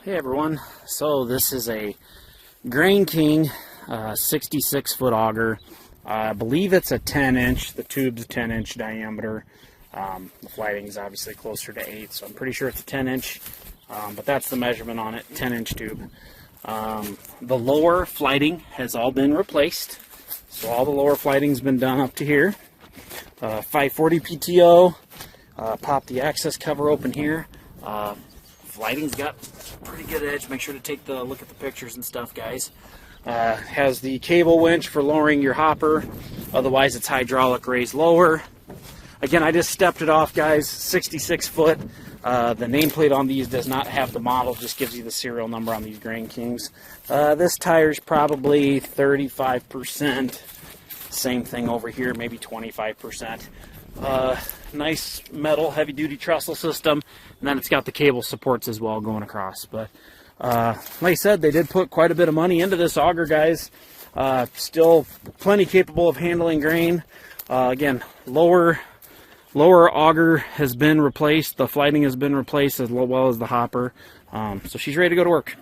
Hey everyone, so this is a Grain King 66-foot auger. I believe it's a 10-inch, the tube's a 10-inch diameter. The flighting is obviously closer to 8, so I'm pretty sure it's a 10-inch, but that's the measurement on it, 10-inch tube. The lower flighting has all been replaced, so all the lower flighting's been done up to here. 540 PTO, pop the access cover open here. Lighting's got pretty good edge. Make sure to take the look at the pictures and stuff, guys. Has the cable winch for lowering your hopper. Otherwise, it's hydraulic raised lower. Again, I just stepped it off, guys. 66 foot. The nameplate on these does not have the model. Just gives you the serial number on these Grain Kings. This tire's probably 35%. Same thing over here, maybe 25%. Nice metal heavy-duty trestle system, and then it's got the cable supports as well going across. But like I said, they did put quite a bit of money into this auger, guys. Still plenty capable of handling grain. Again, lower auger has been replaced. The flighting has been replaced as well as the hopper. So she's ready to go to work.